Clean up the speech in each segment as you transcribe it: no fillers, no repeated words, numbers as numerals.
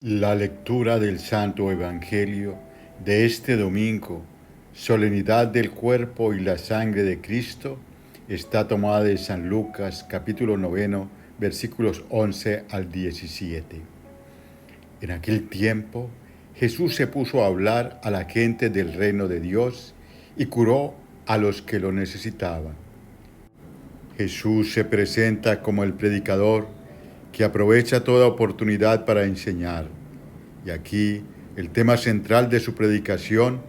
La lectura del Santo Evangelio de este domingo, solemnidad del cuerpo y la sangre de Cristo, está tomada de San Lucas, capítulo 9, versículos 11 al 17. En aquel tiempo, Jesús se puso a hablar a la gente del reino de Dios y curó a los que lo necesitaban. Jesús se presenta como el predicador que aprovecha toda oportunidad para enseñar. Y aquí el tema central de su predicación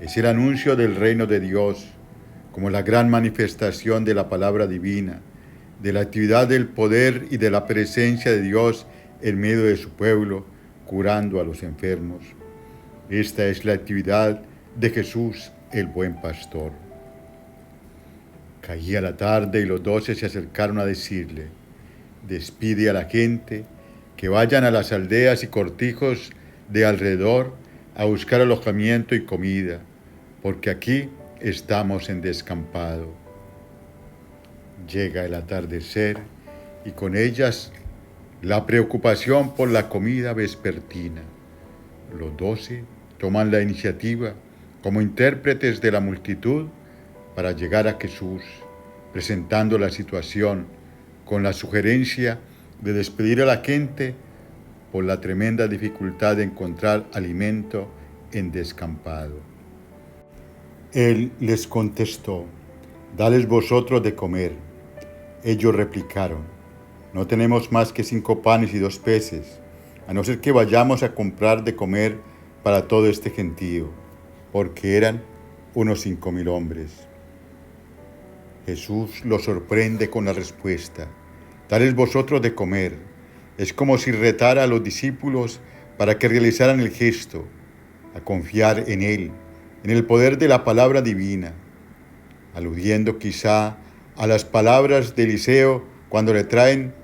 es el anuncio del reino de Dios, como la gran manifestación de la palabra divina, de la actividad del poder y de la presencia de Dios en medio de su pueblo, curando a los enfermos. Esta es la actividad de Jesús, el buen pastor. Caía la tarde y los 12 se acercaron a decirle: despide a la gente, que vayan a las aldeas y cortijos de alrededor a buscar alojamiento y comida, porque aquí estamos en descampado. Llega el atardecer y con ellas la preocupación por la comida vespertina. Los 12 toman la iniciativa como intérpretes de la multitud para llegar a Jesús, presentando la situación con la sugerencia de despedir a la gente por la tremenda dificultad de encontrar alimento en descampado. Él les contestó: dales vosotros de comer. Ellos replicaron: no tenemos más que 5 panes y 2 peces, a no ser que vayamos a comprar de comer para todo este gentío, porque eran unos 5,000 hombres. Jesús los sorprende con la respuesta: dales vosotros de comer. Es como si retara a los discípulos para que realizaran el gesto, a confiar en Él, en el poder de la palabra divina, aludiendo quizá a las palabras de Eliseo cuando le traen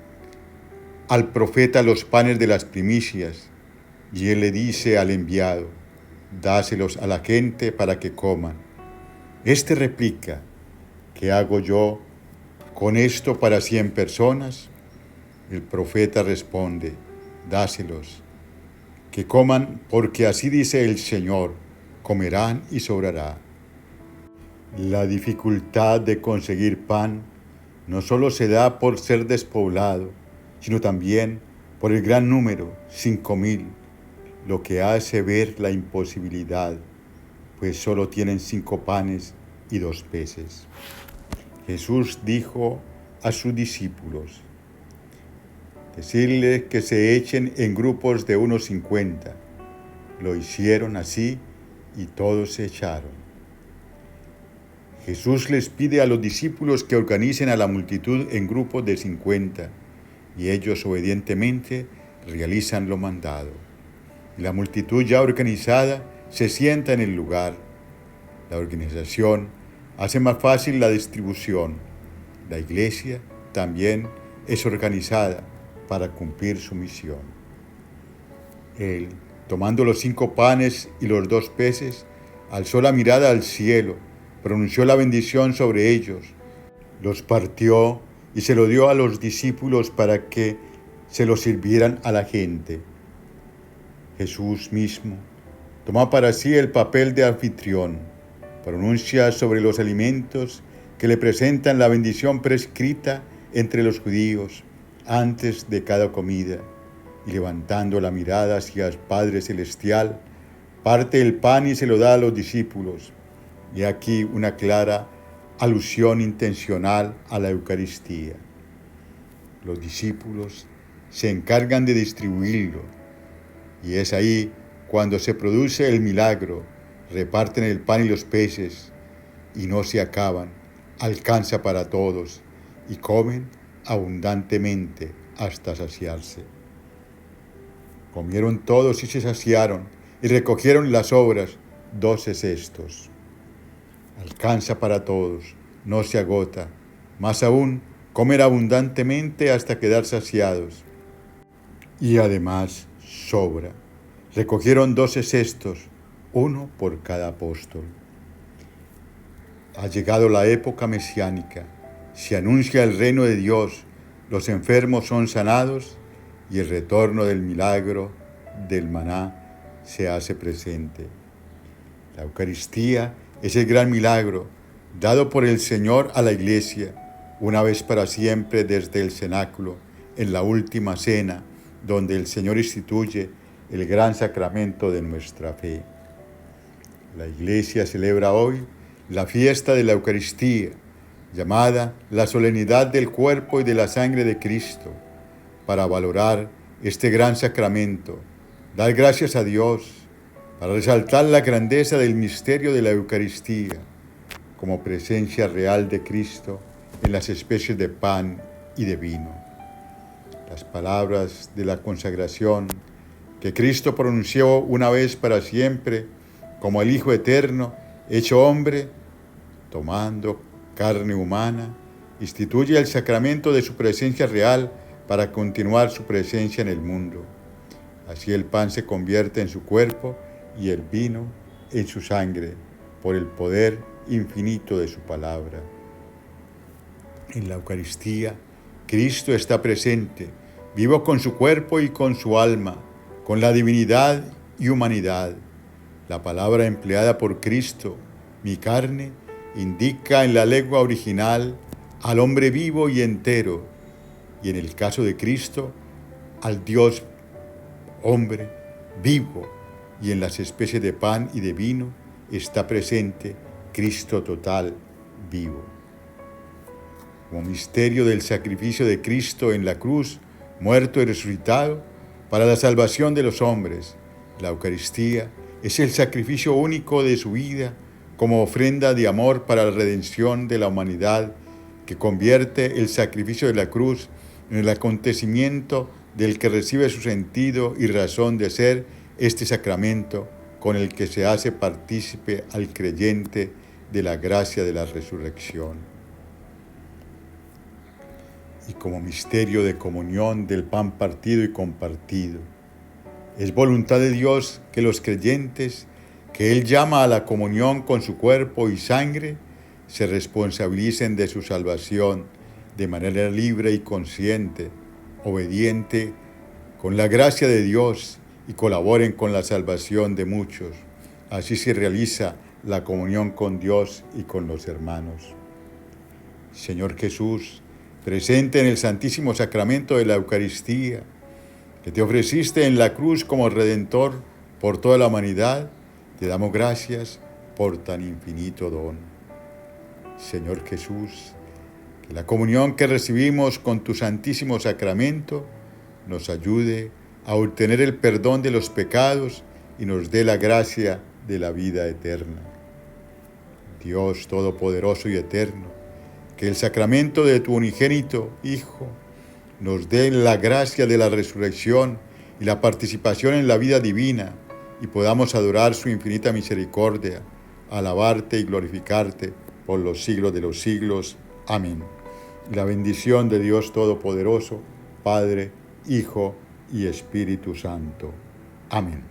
al profeta los panes de las primicias, y él le dice al enviado: dáselos a la gente para que coman. Este replica: ¿qué hago yo con esto para 100 personas? El profeta responde: dáselos, que coman, porque así dice el Señor: comerán y sobrará. La dificultad de conseguir pan no solo se da por ser despoblado, sino también por el gran número, 5,000, lo que hace ver la imposibilidad, pues solo tienen 5 panes y 2 peces. Jesús dijo a sus discípulos: decirles que se echen en grupos de unos 50. Lo hicieron así y todos se echaron. Jesús les pide a los discípulos que organicen a la multitud en grupos de 50 y ellos obedientemente realizan lo mandado. Y la multitud ya organizada se sienta en el lugar. La organización hace más fácil la distribución. La iglesia también es organizada para cumplir su misión. Él, tomando los 5 panes y los 2 peces, alzó la mirada al cielo, pronunció la bendición sobre ellos, los partió y se lo dio a los discípulos para que se lo sirvieran a la gente. Jesús mismo toma para sí el papel de anfitrión, pronuncia sobre los alimentos que le presentan la bendición prescrita entre los judíos antes de cada comida, y levantando la mirada hacia el Padre Celestial, parte el pan y se lo da a los discípulos. Y aquí una clara alusión intencional a la Eucaristía. Los discípulos se encargan de distribuirlo, y es ahí cuando se produce el milagro. Reparten el pan y los peces, y no se acaban, alcanza para todos, y comen abundantemente hasta saciarse. Comieron todos y se saciaron, y recogieron las sobras, 12 cestos. Alcanza para todos, no se agota, más aún, comer abundantemente hasta quedar saciados. Y además sobra. Recogieron 12 cestos, uno por cada apóstol. Ha llegado la época mesiánica, se anuncia el reino de Dios, los enfermos son sanados y el retorno del milagro del maná se hace presente. La Eucaristía es el gran milagro dado por el Señor a la Iglesia, una vez para siempre desde el cenáculo, en la última cena, donde el Señor instituye el gran sacramento de nuestra fe. La Iglesia celebra hoy la fiesta de la Eucaristía, llamada la solemnidad del cuerpo y de la sangre de Cristo, para valorar este gran sacramento, dar gracias a Dios, para resaltar la grandeza del misterio de la Eucaristía, como presencia real de Cristo en las especies de pan y de vino. Las palabras de la consagración que Cristo pronunció una vez para siempre como el Hijo Eterno, hecho hombre, tomando carne humana, instituye el sacramento de su presencia real para continuar su presencia en el mundo. Así el pan se convierte en su cuerpo y el vino en su sangre, por el poder infinito de su palabra. En la Eucaristía, Cristo está presente, vivo con su cuerpo y con su alma, con la divinidad y humanidad. La palabra empleada por Cristo, mi carne, indica en la lengua original al hombre vivo y entero, y en el caso de Cristo, al Dios hombre vivo, y en las especies de pan y de vino está presente Cristo total, vivo. Como misterio del sacrificio de Cristo en la cruz, muerto y resucitado, para la salvación de los hombres, la Eucaristía es el sacrificio único de su vida como ofrenda de amor para la redención de la humanidad, que convierte el sacrificio de la cruz en el acontecimiento del que recibe su sentido y razón de ser este sacramento con el que se hace partícipe al creyente de la gracia de la resurrección. Y como misterio de comunión del pan partido y compartido, es voluntad de Dios que los creyentes que Él llama a la comunión con su cuerpo y sangre se responsabilicen de su salvación de manera libre y consciente, obediente, con la gracia de Dios, y colaboren con la salvación de muchos. Así se realiza la comunión con Dios y con los hermanos. Señor Jesús, presente en el Santísimo Sacramento de la Eucaristía, que te ofreciste en la cruz como Redentor por toda la humanidad, te damos gracias por tan infinito don. Señor Jesús, que la comunión que recibimos con tu Santísimo Sacramento nos ayude a obtener el perdón de los pecados y nos dé la gracia de la vida eterna. Dios Todopoderoso y Eterno, que el sacramento de tu unigénito Hijo nos dé la gracia de la resurrección y la participación en la vida divina, y podamos adorar su infinita misericordia, alabarte y glorificarte por los siglos de los siglos. Amén. Y la bendición de Dios Todopoderoso, Padre, Hijo y Espíritu Santo. Amén.